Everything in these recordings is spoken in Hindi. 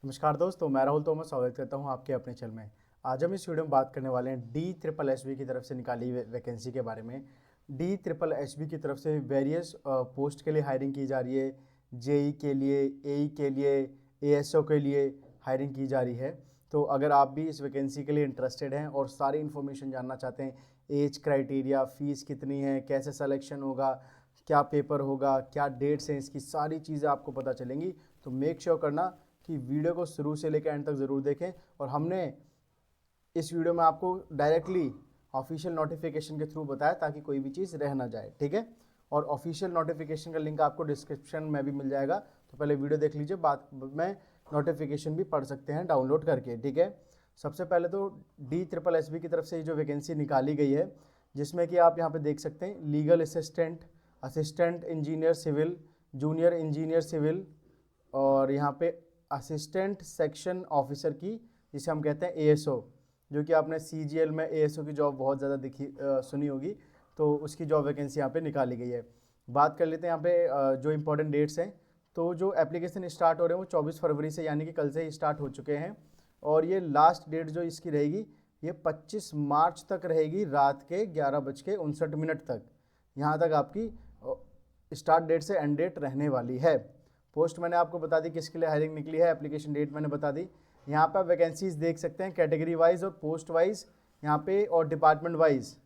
नमस्कार दोस्तों, मैं राहुल तोमर स्वागत करता हूं आपके अपने चैनल में। आज हम इस वीडियो में बात करने वाले हैं डी ट्रिपल एस बी की तरफ से निकाली वैकेंसी के बारे में। डी ट्रिपल एस बी की तरफ से वेरियस पोस्ट के लिए हायरिंग की जा रही है। जेई के लिए, एई के लिए, एएसओ के लिए हायरिंग की जा रही है। तो अगर आप भी इस वैकेंसी के लिए इंटरेस्टेड हैं और सारी इन्फॉर्मेशन जानना चाहते हैं, एज क्राइटेरिया, फ़ीस कितनी है, कैसे सिलेक्शन होगा, क्या पेपर होगा, क्या डेट्स हैं, इसकी सारी चीज़ें आपको पता चलेंगी। तो मेक श्योर करना कि वीडियो को शुरू से लेकर एंड तक ज़रूर देखें। और हमने इस वीडियो में आपको डायरेक्टली ऑफिशियल नोटिफिकेशन के थ्रू बताया ताकि कोई भी चीज़ रह ना जाए, ठीक है। और ऑफिशियल नोटिफिकेशन का लिंक आपको डिस्क्रिप्शन में भी मिल जाएगा, तो पहले वीडियो देख लीजिए, बाद में नोटिफिकेशन भी पढ़ सकते हैं डाउनलोड करके, ठीक है। सबसे पहले तो डी ट्रिपल एस बी की तरफ से जो वैकेंसी निकाली गई है, जिसमें कि आप यहाँ पे देख सकते हैं legal assistant, assistant engineer civil, junior engineer civil, और यहाँ पे असिस्टेंट सेक्शन ऑफिसर की, जिसे हम कहते हैं एएसओ, जो कि आपने सीजीएल में एएसओ की जॉब बहुत ज़्यादा सुनी होगी, तो उसकी जॉब वैकेंसी यहाँ पे निकाली गई है। बात कर लेते हैं यहाँ पे जो इंपॉर्टेंट डेट्स हैं। तो जो एप्लीकेशन स्टार्ट हो रहे हैं वो 24 फरवरी से, यानी कि कल से ही स्टार्ट हो चुके हैं। और ये लास्ट डेट जो इसकी रहेगी ये 25 मार्च तक रहेगी, रात के 11:59 तक। यहाँ तक आपकी स्टार्ट डेट से एंड डेट रहने वाली है। पोस्ट मैंने आपको बता दी किसके लिए हायरिंग निकली है, एप्लीकेशन डेट मैंने बता दी। यहाँ पर वैकेंसीज देख सकते हैं कैटेगरी वाइज और पोस्ट वाइज यहाँ पे, और डिपार्टमेंट वाइज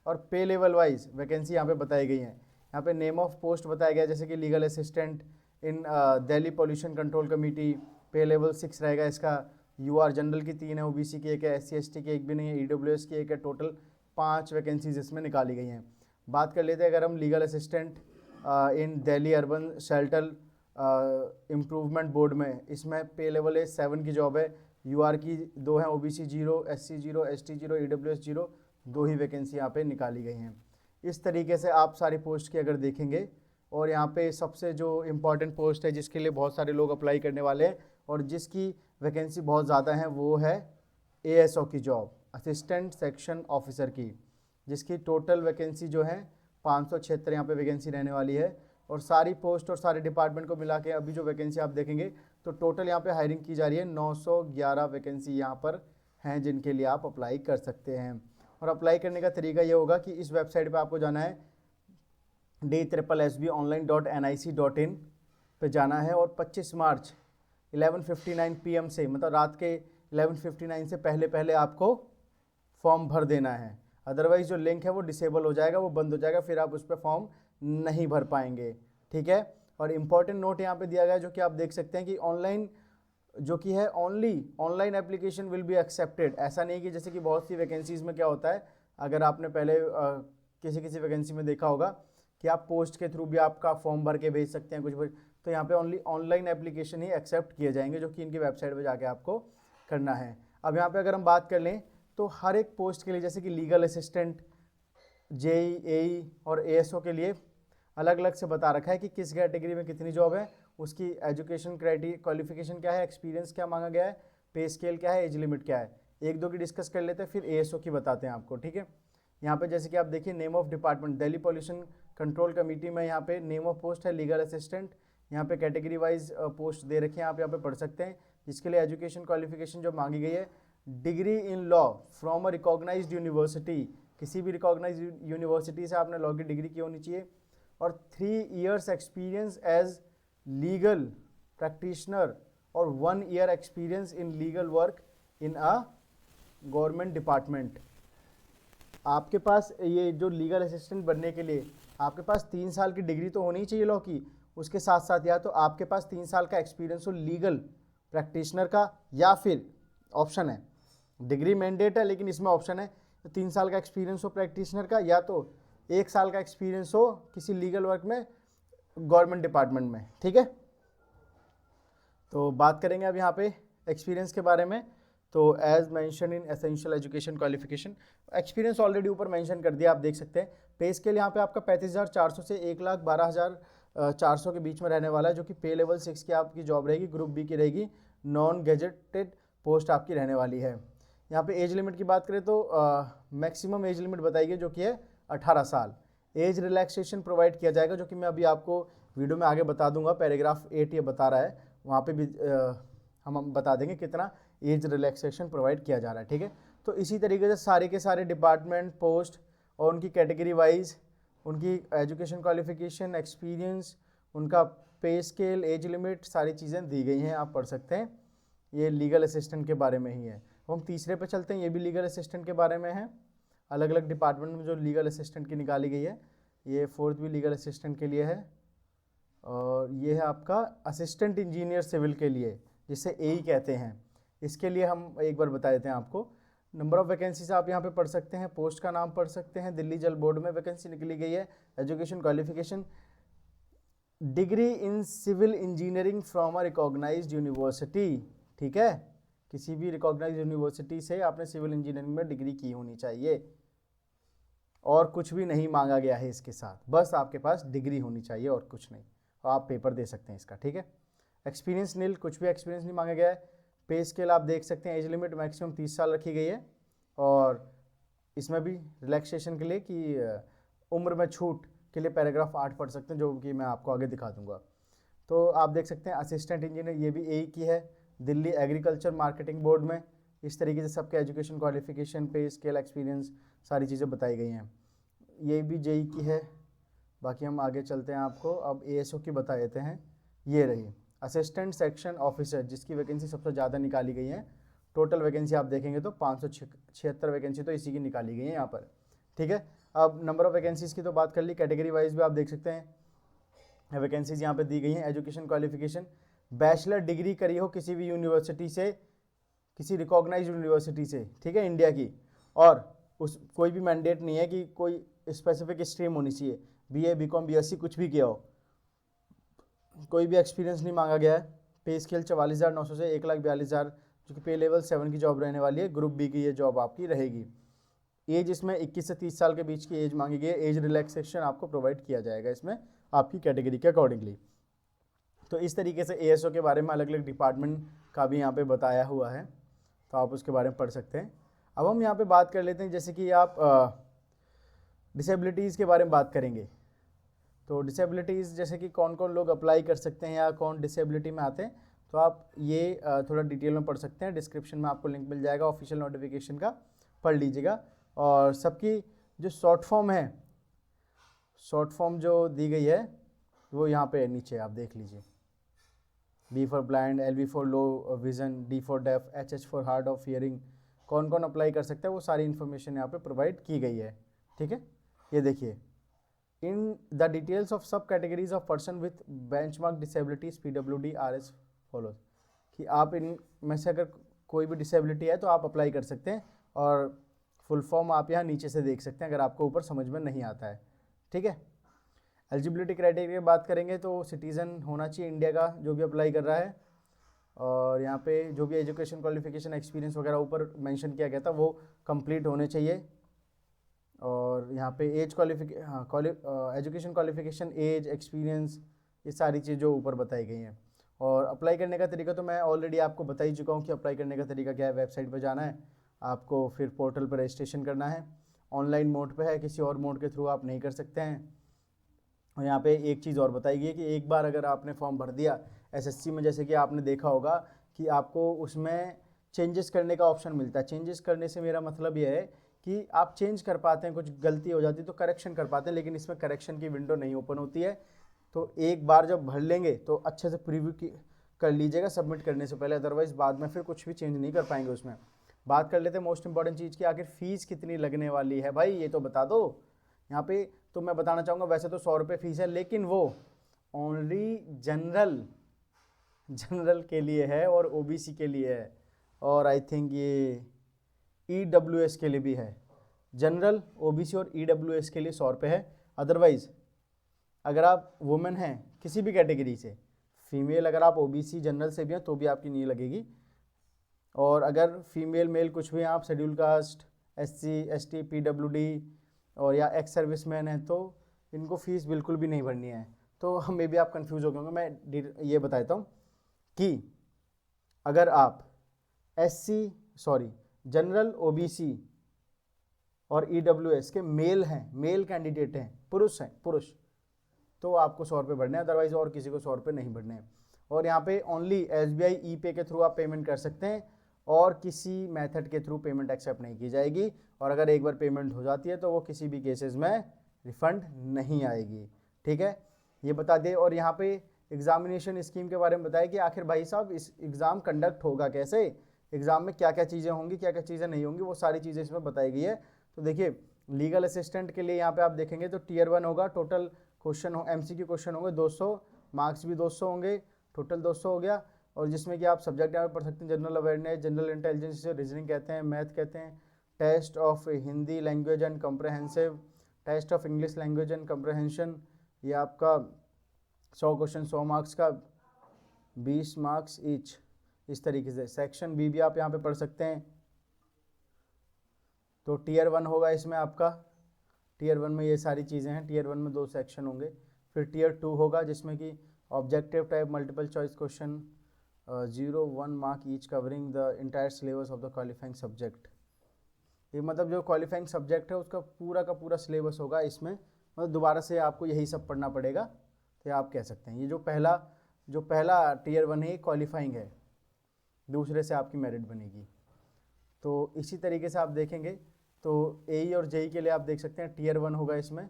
और पे लेवल वाइज वैकेंसी यहाँ पे बताई गई हैं। यहाँ पे नेम ऑफ पोस्ट बताया गया, जैसे कि legal assistant in Delhi pollution control committee, पे लेवल 6 रहेगा इसका। यूआर जनरल की 3 है, ओबीसी की 1 है, SC/ST की 1 भी नहीं है, ईडब्ल्यूएस की 1 है। टोटल 5 वैकेंसीज इसमें निकाली गई हैं। बात कर लेते हैं अगर हम legal assistant in Delhi urban shelter improvement board में, इसमें पे लेवल है 7 की जॉब है। यूआर की 2 हैं, ओबीसी 0, SC 0, ST 0, ईडब्ल्यूएस 0, 2 ही वैकेंसी यहाँ पे निकाली गई हैं। इस तरीके से आप सारी पोस्ट की अगर देखेंगे, और यहाँ पे सबसे जो इम्पॉर्टेंट पोस्ट है जिसके लिए बहुत सारे लोग अप्लाई करने वाले हैं और जिसकी वैकेंसी बहुत ज़्यादा है, वो है एएसओ की जॉब, असिस्टेंट सेक्शन ऑफिसर की, जिसकी टोटल वैकेंसी जो है 576 यहाँ पे वैकेंसी रहने वाली है। और सारी पोस्ट और सारे डिपार्टमेंट को मिला के अभी जो वैकेंसी आप देखेंगे तो टोटल यहाँ पे हायरिंग की जा रही है। 911 वैकेंसी यहाँ पर हैं जिनके लिए आप अप्लाई कर सकते हैं। और अप्लाई करने का तरीका ये होगा कि इस वेबसाइट पे आपको जाना है, DSSBonline.nic.in पे जाना है, और 25 मार्च 11:59 PM से, मतलब रात के 11:59 से पहले पहले आपको फॉर्म भर देना है। अदरवाइज़ जो लिंक है वो डिसेबल हो जाएगा, वो बंद हो जाएगा, फिर आप उस पर फॉर्म नहीं भर पाएंगे, ठीक है। और इम्पॉर्टेंट नोट यहाँ पे दिया गया है जो कि आप देख सकते हैं कि ऑनलाइन जो कि है, only online application will be accepted. ऐसा नहीं कि जैसे कि बहुत सी वैकेंसीज़ में क्या होता है, अगर आपने पहले किसी वैकेंसी में देखा होगा कि आप पोस्ट के थ्रू भी आपका फॉर्म भर के भेज सकते हैं कुछ, तो यहाँ पे ओनली ऑनलाइन एप्लीकेशन ही एक्सेप्ट किए जाएंगे, जो कि इनकी वेबसाइट पर जाके आपको करना है। अब यहाँ पे अगर हम बात कर लें तो हर एक पोस्ट के लिए, जैसे कि लीगल असिस्टेंट, जेई, एई और एएसओ के लिए अलग अलग से बता रखा है कि किस कैटेगरी में कितनी जॉब है, उसकी एजुकेशन क्वालिफिकेशन क्या है, एक्सपीरियंस क्या मांगा गया है, पे स्केल क्या है, एज लिमिट क्या है। एक दो की डिस्कस कर लेते हैं, फिर एएसओ की बताते हैं आपको, ठीक है। यहाँ पे जैसे कि आप देखिए, name of department Delhi pollution control committee में यहाँ पे नेम ऑफ पोस्ट है लीगल असिस्टेंट। यहाँ पे कैटेगरी वाइज पोस्ट दे रखे हैं, आप यहाँ पे पढ़ सकते हैं। जिसके लिए एजुकेशन क्वालिफिकेशन जो मांगी गई है, degree in law from a recognised university, किसी भी रिकॉग्नाइज्ड यूनिवर्सिटी से आपने लॉ की डिग्री की होनी चाहिए, और 3 years experience as legal practitioner और 1 year experience in legal work in a government department. आपके पास ये जो लीगल असिस्टेंट बनने के लिए आपके पास 3 साल की डिग्री तो होनी चाहिए लॉ की, उसके साथ साथ या तो आपके पास 3 साल का एक्सपीरियंस हो लीगल प्रैक्टिशनर का, या फिर ऑप्शन है, डिग्री मैंडेट है लेकिन इसमें ऑप्शन है, तो 3 साल का एक्सपीरियंस हो प्रैक्टिशनर का, या तो 1 साल का एक्सपीरियंस हो किसी लीगल वर्क में गवर्नमेंट डिपार्टमेंट में, ठीक है। तो बात करेंगे अब यहाँ पे एक्सपीरियंस के बारे में। तो as mention in essential education qualification, experience already ऊपर मेंशन कर दिया, आप देख सकते हैं। पे स्केल यहाँ पे आपका 35,400 से 1,12,400 के बीच में रहने वाला है, जो कि पे लेवल 6 की आपकी जॉब रहेगी, ग्रुप बी की रहेगी, नॉन गेजेटेड पोस्ट आपकी रहने वाली है। यहाँ पे एज लिमिट की बात करें तो मैक्सिमम एज लिमिट बताई गई जो कि है 18 साल। एज रिलैक्सेशन प्रोवाइड किया जाएगा, जो कि मैं अभी आपको वीडियो में आगे बता दूंगा, पैराग्राफ 8 ये बता रहा है, वहाँ पे भी हम बता देंगे कितना एज रिलैक्सेशन प्रोवाइड किया जा रहा है, ठीक है। तो इसी तरीके से सारे के सारे डिपार्टमेंट, पोस्ट और उनकी कैटेगरी वाइज, उनकी एजुकेशन क्वालिफिकेशन, एक्सपीरियंस, उनका पे स्केल, एज लिमिट, सारी चीज़ें दी गई हैं, आप पढ़ सकते हैं। ये लीगल असिस्टेंट के बारे में ही है। हम तीसरे पे चलते हैं, ये भी लीगल असिस्टेंट के बारे में है। अलग अलग डिपार्टमेंट में जो लीगल असिस्टेंट की निकाली गई है, ये फोर्थ भी लीगल असिस्टेंट के लिए है। और ये है आपका असिस्टेंट इंजीनियर सिविल के लिए, जिसे एई कहते हैं। इसके लिए हम एक बार बता देते हैं आपको। नंबर ऑफ वैकेंसीज आप यहाँ पे पढ़ सकते हैं, पोस्ट का नाम पढ़ सकते हैं। दिल्ली जल बोर्ड में वैकेंसी निकली गई है। Education qualification, degree in civil engineering from a recognised university, ठीक है। किसी भी रिकॉग्नाइज्ड यूनिवर्सिटी से आपने सिविल इंजीनियरिंग में डिग्री की होनी चाहिए, और कुछ भी नहीं मांगा गया है इसके साथ, बस आपके पास डिग्री होनी चाहिए और कुछ नहीं। आप पेपर दे सकते हैं इसका, ठीक है। एक्सपीरियंस नील, कुछ भी एक्सपीरियंस नहीं मांगा गया है। पे स्केल आप देख सकते हैं, एज लिमिट मैक्सिमम 30 साल रखी गई है। और इसमें भी रिलैक्सेशन के लिए कि उम्र में छूट के लिए पैराग्राफ 8 पढ़ सकते हैं, जो कि मैं आपको आगे दिखा दूंगा। तो आप देख सकते हैं असिस्टेंट इंजीनियर, ये भी एई की है, दिल्ली एग्रीकल्चर मार्केटिंग बोर्ड में। इस तरीके से सबके एजुकेशन क्वालिफिकेशन, पे स्केल, एक्सपीरियंस, सारी चीज़ें बताई गई हैं। ये भी जेई की है। बाकी हम आगे चलते हैं, आपको अब एएसओ की बता देते हैं। ये रही असिस्टेंट सेक्शन ऑफिसर, जिसकी वैकेंसी सबसे ज़्यादा निकाली गई है। टोटल वैकेंसी आप देखेंगे तो 576 वैकेंसी तो इसी की निकाली गई है यहाँ पर, ठीक है। अब नंबर ऑफ वैकेंसीज़ की तो बात कर ली, कैटेगरी वाइज भी आप देख सकते हैं वैकेंसीज यहाँ पे दी गई हैं। एजुकेशन क्वालिफिकेशन, बैचलर डिग्री करी हो किसी भी यूनिवर्सिटी से, किसी रिकॉग्नाइज यूनिवर्सिटी से, ठीक है, इंडिया की। और उस कोई भी मैंडेट नहीं है कि कोई स्पेसिफिक स्ट्रीम होनी चाहिए, बीए, बीकॉम, बीएससी कुछ भी किया हो। कोई भी एक्सपीरियंस नहीं मांगा गया है। पे स्केल 44,900 से 1,42,000, जो कि पे लेवल 7 की जॉब रहने वाली है। ग्रुप बी की ये जॉब आपकी रहेगी। एज इसमें 21 से 30 साल के बीच की एज मांगी गई है। एज रिलैक्सेशन आपको प्रोवाइड किया जाएगा इसमें आपकी कैटेगरी के अकॉर्डिंगली। तो इस तरीके से एएसओ के बारे में अलग अलग डिपार्टमेंट का भी यहाँ पे बताया हुआ है, तो आप उसके बारे में पढ़ सकते हैं। अब हम यहाँ पे बात कर लेते हैं, जैसे कि आप डिसेबिलिटीज़ के बारे में बात करेंगे। तो डिसेबिलिटीज़ जैसे कि कौन कौन लोग अप्लाई कर सकते हैं या कौन डिसेबिलिटी में आते हैं, तो आप ये थोड़ा डिटेल में पढ़ सकते हैं। डिस्क्रिप्शन में आपको लिंक मिल जाएगा ऑफिशियल नोटिफिकेशन का, पढ़ लीजिएगा। और सबकी जो शॉर्ट फॉर्म है, शॉर्ट फॉर्म जो दी गई है वो यहाँ पे नीचे आप देख लीजिए। B for blind, L for low vision, D for deaf, H for hard of hearing, कौन कौन अप्लाई कर सकता है वो सारी इन्फॉर्मेशन यहाँ पे प्रोवाइड की गई है, ठीक है। ये देखिए, इन द डिटेल्स ऑफ सब categories of person with benchmark disabilities PWD R S follows, कि आप इन में से अगर कोई भी डिसेबिलिटी है तो आप अप्लाई कर सकते हैं। और फुल फॉर्म आप यहाँ नीचे से देख सकते हैं अगर आपको ऊपर समझ में नहीं आता है, ठीक है। एलिजिबिलिटी क्राइटेरिया की बात करेंगे तो सिटीज़न होना चाहिए इंडिया का जो भी अप्लाई कर रहा है। और यहाँ पे जो भी एजुकेशन क्वालिफिकेशन, एक्सपीरियंस वगैरह ऊपर मेंशन किया गया था वो कंप्लीट होने चाहिए। और यहाँ पे as education qualification, as, experience, ये सारी चीज़ जो ऊपर बताई गई हैं। और अप्लाई करने का तरीका तो मैं ऑलरेडी आपको बता ही चुका हूँ कि अप्लाई करने का तरीका क्या है। वेबसाइट पर जाना है आपको, फिर पोर्टल पर रजिस्ट्रेशन करना है। ऑनलाइन मोड पे है, किसी और मोड के थ्रू आप नहीं कर सकते हैं। और यहाँ पे एक चीज़ और बताई गई है कि एक बार अगर आपने फॉर्म भर दिया एसएससी में, जैसे कि आपने देखा होगा कि आपको उसमें चेंजेस करने का ऑप्शन मिलता है। चेंजेस करने से मेरा मतलब ये है कि आप चेंज कर पाते हैं, कुछ गलती हो जाती है तो करेक्शन कर पाते हैं, लेकिन इसमें करेक्शन की विंडो नहीं ओपन होती है। तो एक बार जब भर लेंगे तो अच्छे से प्रीव्यू कर लीजिएगा सबमिट करने से पहले, अदरवाइज़ बाद में फिर कुछ भी चेंज नहीं कर पाएंगे उसमें। बात कर लेते हैं मोस्ट इंपॉर्टेंट चीज़ की, आखिर फीस कितनी लगने वाली है भाई, ये तो बता दो। यहाँ पे तो मैं बताना चाहूँगा, वैसे तो 100 रुपये फीस है, लेकिन वो ओनली जनरल के लिए है और ओबीसी के लिए है, और आई थिंक ये ईडब्ल्यूएस के लिए भी है। जनरल, ओबीसी और ईडब्ल्यूएस के लिए 100 रुपये है। अदरवाइज़ अगर आप वुमेन हैं किसी भी कैटेगरी से, फीमेल अगर आप ओबीसी जनरल से भी हैं तो भी आपकी नहीं लगेगी। और अगर फीमेल मेल कुछ भी हैं आप, schedule caste, SC ST PWD और या एक्स सर्विसमैन है, तो इनको फीस बिल्कुल भी नहीं भरनी है। तो मे भी आप कंफ्यूज हो गए होंगे, मैं ये बताता हूँ कि अगर आप जनरल, ओबीसी और ईडब्ल्यूएस के मेल हैं, मेल कैंडिडेट हैं, पुरुष हैं, तो आपको 100 रुपये भरने हैं, अदरवाइज और किसी को 100 रुपये नहीं भरने हैं। और यहाँ पे ओनली SBI ई-पे के थ्रू आप पेमेंट कर सकते हैं और किसी मेथड के थ्रू पेमेंट एक्सेप्ट नहीं की जाएगी, और अगर एक बार पेमेंट हो जाती है तो वो किसी भी केसेस में रिफंड नहीं आएगी। ठीक है, ये बता दें। और यहाँ पे एग्जामिनेशन स्कीम के बारे में बताया कि आखिर भाई साहब इस एग्ज़ाम कंडक्ट होगा कैसे, एग्ज़ाम में क्या क्या चीज़ें होंगी, क्या क्या चीज़ें नहीं होंगी, वो सारी चीज़ें इसमें बताई गई है। तो देखिए लीगल असिस्टेंट के लिए यहाँ पे आप देखेंगे तो टीयर 1 होगा, टोटल क्वेश्चन हो MCQ क्वेश्चन होंगे 200, मार्क्स भी 200 होंगे, टोटल 200 हो गया। और जिसमें कि आप सब्जेक्ट यहाँ पे पढ़ सकते हैं जनरल अवेयरनेस, जनरल इंटेलिजेंस, जिसे रीजनिंग कहते हैं, मैथ कहते हैं, test of Hindi language and comprehensive, test of English language and comprehension, ये आपका 100 क्वेश्चन 100 मार्क्स का, 20 मार्क्स ईच, इस तरीके से। सेक्शन बी भी आप यहाँ पे पढ़ सकते हैं। तो टीयर 1 होगा इसमें आपका, टीयर 1 में ये सारी चीज़ें हैं, टीयर 1 में 2 सेक्शन होंगे। फिर टीयर 2 होगा जिसमें कि objective type multiple choice question 0-1 mark each covering the entire syllabus of the qualifying subject. ये मतलब जो क्वालिफाइंग सब्जेक्ट है उसका पूरा का पूरा सिलेबस होगा इसमें, मतलब दोबारा से आपको यही सब पढ़ना पड़ेगा। तो आप कह सकते हैं ये जो पहला टीयर 1 है क्वालिफाइंग है, दूसरे से आपकी मेरिट बनेगी। तो इसी तरीके से आप देखेंगे तो AE और JEE के लिए आप देख सकते हैं टीयर 1 होगा इसमें,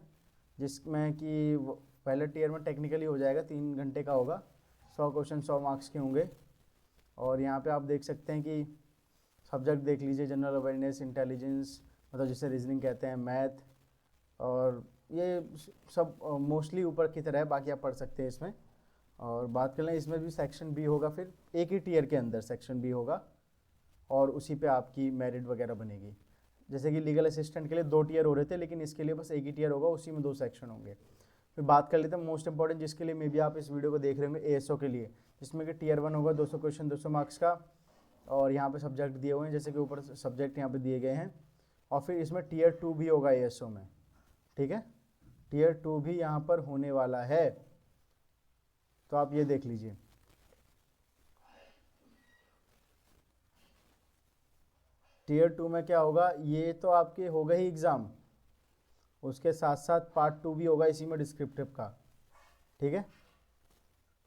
जिसमें कि पहले टीयर में टेक्निकली हो जाएगा, 3 घंटे का होगा, 100 क्वेश्चन 100 मार्क्स के होंगे। और यहाँ पे आप देख सकते हैं कि सब्जेक्ट देख लीजिए, जनरल अवेयरनेस, इंटेलिजेंस, मतलब जिसे रीजनिंग कहते हैं, मैथ, और ये सब मोस्टली ऊपर की तरह है, बाकी आप पढ़ सकते हैं इसमें। और बात कर लें इसमें भी सेक्शन बी होगा, फिर एक ही टीयर के अंदर सेक्शन बी होगा और उसी पे आपकी मेरिट वगैरह बनेगी। जैसे कि लीगल असिस्टेंट के लिए 2 टीयर हो रहे थे, लेकिन इसके लिए बस एक ही टीयर होगा, उसी में 2 सेक्शन होंगे। फिर बात कर लेते हैं मोस्ट इंपॉर्टेंट, जिसके लिए मे बी आप इस वीडियो को देख रहे होंगे, ASO के लिए, जिसमें कि टीयर 1 होगा 200 क्वेश्चन 200 मार्क्स का, और यहाँ पे सब्जेक्ट दिए हुए हैं, जैसे कि ऊपर सब्जेक्ट यहाँ पे दिए गए हैं। और फिर इसमें टीयर 2 भी होगा ASO में। ठीक है, टीयर 2 भी यहाँ पर होने वाला है, तो आप ये देख लीजिए। टीयर 2 में क्या होगा, ये तो आपके हो गए ही एग्ज़ाम, उसके साथ साथ पार्ट 2 भी होगा इसी में डिस्क्रिप्टिव का। ठीक है,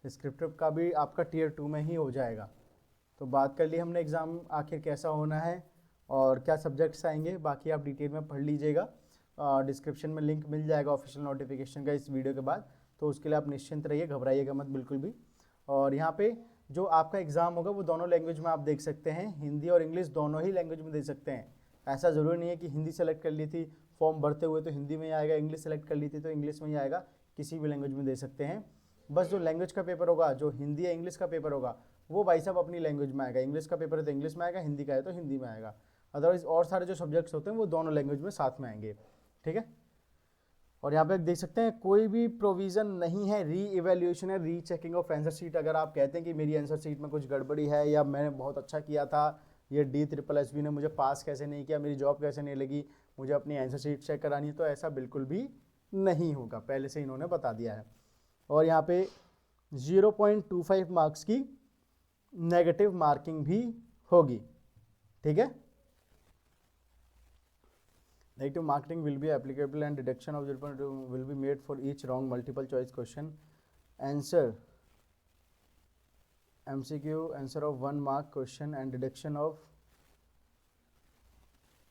डिस्क्रिप्टिव का भी आपका टीयर 2 में ही हो जाएगा। तो बात कर ली हमने एग्ज़ाम आखिर कैसा होना है और क्या सब्जेक्ट्स आएंगे, बाकी आप डिटेल में पढ़ लीजिएगा। डिस्क्रिप्शन में लिंक मिल जाएगा ऑफिशियल नोटिफिकेशन का इस वीडियो के बाद, तो उसके लिए आप निश्चिंत रहिए, घबराइएगा मत बिल्कुल भी। और यहाँ पे जो आपका एग्ज़ाम होगा वो दोनों लैंग्वेज में आप देख सकते हैं, हिंदी और इंग्लिश दोनों ही लैंग्वेज में दे सकते हैं। ऐसा ज़रूरी नहीं है कि हिंदी सेलेक्ट कर ली थी फॉर्म भरते हुए तो हिंदी में ही आएगा, इंग्लिश सेलेक्ट कर ली थी तो इंग्लिश में ही आएगा, किसी भी लैंग्वेज में दे सकते हैं। बस जो लैंग्वेज का पेपर होगा, जो हिंदी या इंग्लिश का पेपर होगा, वो भाई साहब अपनी लैंग्वेज में आएगा। इंग्लिश का पेपर है तो इंग्लिश में आएगा, हिंदी का है तो हिंदी में आएगा। अदरवाइज और सारे जो सब्जेक्ट्स होते हैं वो दोनों लैंग्वेज में साथ में आएंगे। ठीक है, और यहाँ पे देख सकते हैं कोई भी प्रोविज़न नहीं है री इवेल्यूएशन है, री चेकिंग ऑफ आंसर शीट। अगर आप कहते हैं कि मेरी आंसर शीट में कुछ गड़बड़ी है या मैंने बहुत अच्छा किया था, ये DSSS ने मुझे पास कैसे नहीं किया, मेरी जॉब कैसे नहीं लगी, मुझे अपनी आंसर शीट चेक करानी है, तो ऐसा बिल्कुल भी नहीं होगा, पहले से इन्होंने बता दिया है। और यहाँ पे 0.25 मार्क्स की नेगेटिव मार्किंग भी होगी। ठीक है, negative marking will be applicable and deduction of 0.2 will be made for each wrong multiple choice question answer, MCQ answer of 1 mark question, and deduction of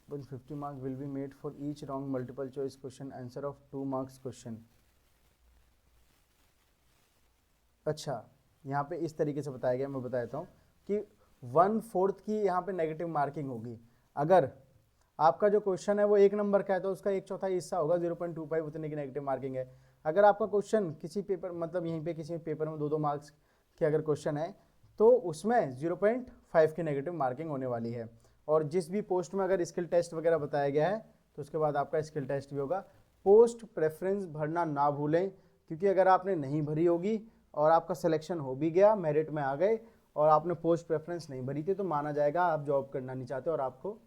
150 mark will be made for each wrong multiple choice question answer of 2 marks question। अच्छा, यहाँ पे इस तरीके से बताया गया, मैं बता देता हूँ कि 1/4 की यहाँ पे नेगेटिव मार्किंग होगी। अगर आपका जो क्वेश्चन है वो 1 नंबर का है तो उसका 1/4 हिस्सा होगा, 0.25, उतने की नेगेटिव मार्किंग है। अगर आपका क्वेश्चन किसी पेपर, मतलब यहीं पे किसी पेपर में 2-2 मार्क्स के अगर क्वेश्चन है तो उसमें 0.5 की नेगेटिव मार्किंग होने वाली है। और जिस भी पोस्ट में अगर स्किल टेस्ट वगैरह बताया गया है तो उसके बाद आपका स्किल टेस्ट भी होगा। पोस्ट प्रेफरेंस भरना ना भूलें, क्योंकि अगर आपने नहीं भरी होगी और आपका सिलेक्शन हो भी गया, मेरिट में आ गए और आपने पोस्ट प्रेफरेंस नहीं भरी थी, तो माना जाएगा आप जॉब करना नहीं चाहते और आपको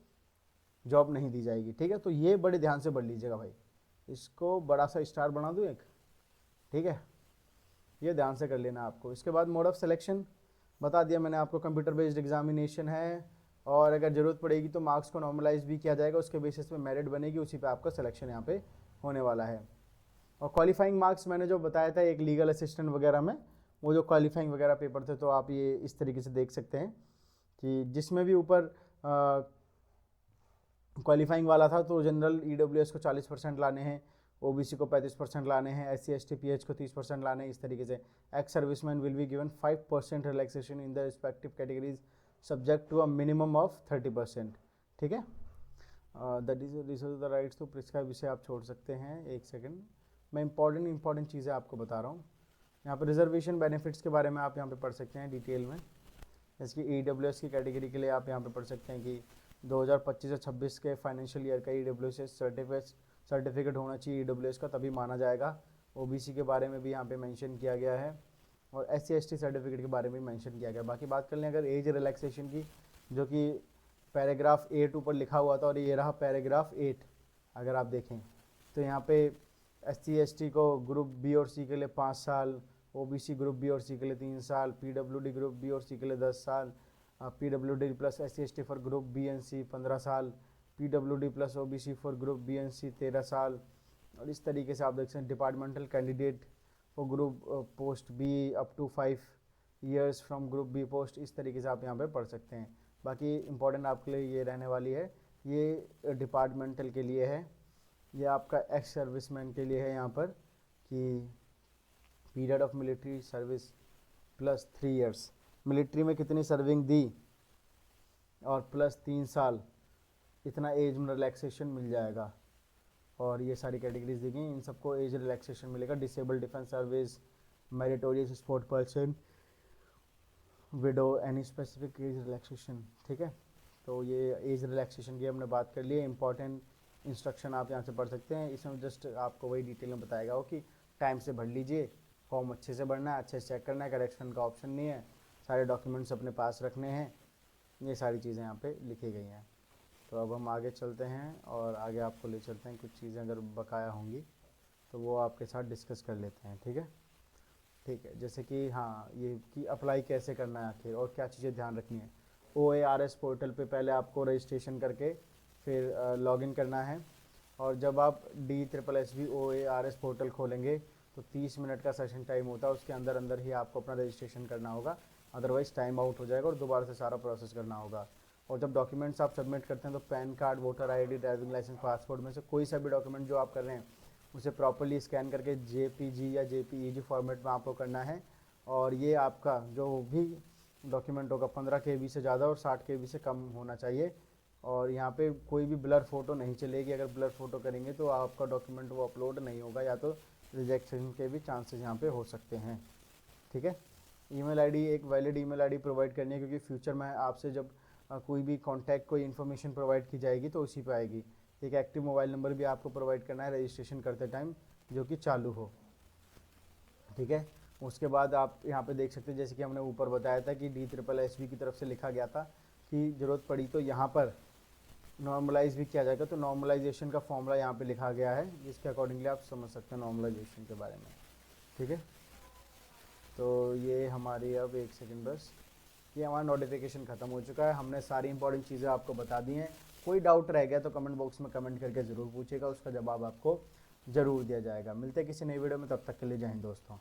जॉब नहीं दी जाएगी। ठीक है, तो ये बड़े ध्यान से पढ़ लीजिएगा भाई, इसको बड़ा सा स्टार बना दूँ एक। ठीक है, ये ध्यान से कर लेना आपको। इसके बाद मोड ऑफ सिलेक्शन बता दिया मैंने आपको, कंप्यूटर बेस्ड एग्जामिनेशन है और अगर ज़रूरत पड़ेगी तो मार्क्स को नॉर्मलाइज भी किया जाएगा, उसके बेसिस पे मेरिट बनेगी, उसी पे आपका सिलेक्शन यहाँ पे होने वाला है। और क्वालिफाइंग मार्क्स मैंने जो बताया था एक लीगल असिस्टेंट वगैरह में, वो जो क्वालिफाइंग वगैरह पेपर थे, तो आप ये इस तरीके से देख सकते हैं कि जिसमें भी ऊपर क्वालिफाइंग वाला था तो जनरल EWS को 40% लाने हैं, OBC को 35% लाने हैं, SC ST PH को 30% लाने हैं, इस तरीके से। Ex serviceman will be given 5% relaxation in the respective categories subject to a minimum of 30%। ठीक है, that is the rights to prescribe, इसे आप छोड़ सकते हैं। एक सेकेंड, मैं इंपॉर्टेंट चीज़ें आपको बता रहा हूँ। यहाँ पर रिजर्वेशन बेनिफिट्स के बारे में आप यहाँ पे पढ़ सकते हैं डिटेल में। जैसे कि EWS की कैटेगरी के लिए आप यहाँ पे पढ़ सकते हैं कि 2025 से 26 के फाइनेंशियल ईयर का EWS सर्टिफिकेट होना चाहिए EWS का, तभी माना जाएगा। OBC के बारे में भी यहाँ पे मेंशन किया गया है और SC ST सर्टिफिकेट के बारे में मेंशन किया गया। बाकी बात कर लें अगर एज रिलैक्सेशन की, जो कि पैराग्राफ 8 ऊपर लिखा हुआ था और ये रहा पैराग्राफ 8। अगर आप देखें तो यहाँ पे SC ST को ग्रुप B और C के लिए 5 साल, OBC ग्रुप B और C के लिए 3 साल, PWD ग्रुप B और C के लिए 10 साल, PWD plus SC ST for group B and C 15 साल, PWD plus OBC for group B and C 13 साल। और इस तरीके से आप देख सकते हैं departmental candidate for group post B up to 5 years from group B post, इस तरीके से आप यहाँ पे पढ़ सकते हैं। बाकी इंपॉर्टेंट आपके लिए ये रहने वाली है, ये डिपार्टमेंटल के लिए है, ये आपका एक्स सर्विसमैन के लिए है यहाँ पर कि period of military service plus 3 years, military में कितनी सर्विंग दी और प्लस 3 साल, इतना एज में रिलैक्सेशन मिल जाएगा। और ये सारी कैटेगरीज दी गई, इन सबको एज रिलैक्सेशन मिलेगा। Disable defence service, meritorious sport person, window, any specific age relaxation. ठीक है, तो ये एज रिलैक्सेशन की हमने बात कर ली है। इंपॉर्टेंट इंस्ट्रक्शन आप यहाँ से पढ़ सकते हैं, इसमें जस्ट आपको वही डिटेल में बताएगा हो कि टाइम से भर लीजिए, फॉर्म अच्छे से भरना है, अच्छे से चेक करना है, करेक्शन का ऑप्शन नहीं है, सारे डॉक्यूमेंट्स अपने पास रखने हैं, ये सारी चीज़ें यहाँ पे लिखी गई हैं। तो अब हम आगे चलते हैं और आगे आपको ले चलते हैं, कुछ चीज़ें अगर बकाया होंगी तो वो आपके साथ डिस्कस कर लेते हैं। ठीक है, ठीक है, जैसे कि हाँ, ये कि अप्लाई कैसे करना है आखिर और क्या चीज़ें ध्यान रखनी है। OARS पोर्टल पे पहले आपको रजिस्ट्रेशन करके फिर लॉगिन करना है, और जब आप DSSB OARS पोर्टल खोलेंगे तो 30 मिनट का सेशन टाइम होता है, उसके अंदर ही आपको अपना रजिस्ट्रेशन करना होगा, अदरवाइज़ टाइम आउट हो जाएगा और दोबारा से सारा प्रोसेस करना होगा। और जब डॉक्यूमेंट्स आप सबमिट करते हैं तो PAN card, voter ID, driving licence, passport में से कोई सा भी डॉक्यूमेंट जो आप कर रहे हैं उसे प्रॉपर्ली स्कैन करके JPG या JPEG फॉर्मेट में आपको करना है। और ये आपका जो भी डॉक्यूमेंट होगा 15 KB से ज़्यादा और 60 KB से कम होना चाहिए। और यहाँ पे कोई भी ब्लर फ़ोटो नहीं चलेगी, अगर ब्लर फ़ोटो करेंगे तो आपका डॉक्यूमेंट वो अपलोड नहीं होगा, या तो रिजेक्शन के भी चांसेस यहाँ पे हो सकते हैं। ठीक है, ईमेल आईडी, एक वैलिड ईमेल आईडी प्रोवाइड करनी है, क्योंकि फ्यूचर में आपसे जब कोई भी कॉन्टैक्ट, कोई इन्फॉर्मेशन प्रोवाइड की जाएगी तो उसी पे आएगी। एक एक्टिव मोबाइल नंबर भी आपको प्रोवाइड करना है रजिस्ट्रेशन करते टाइम, जो कि चालू हो। ठीक है, उसके बाद आप यहाँ पे देख सकते हैं, जैसे कि हमने ऊपर बताया था कि DSSB की तरफ से लिखा गया था कि ज़रूरत पड़ी तो यहाँ पर नॉर्मलाइज भी किया जाएगा, तो नॉर्मलाइजेशन का फॉर्मूला यहाँ पे लिखा गया है, जिसके अकॉर्डिंगली आप समझ सकते हैं नॉर्मलाइजेशन के बारे में। ठीक है, तो ये हमारी, अब एक सेकंड बस, ये हमारा नोटिफिकेशन ख़त्म हो चुका है, हमने सारी इंपॉर्टेंट चीज़ें आपको बता दी हैं। कोई डाउट रह गया तो कमेंट बॉक्स में कमेंट करके ज़रूर पूछेगा, उसका जवाब आपको ज़रूर दिया जाएगा। मिलते हैं किसी नई वीडियो में, तब तक के लिए जय हिंद दोस्तों।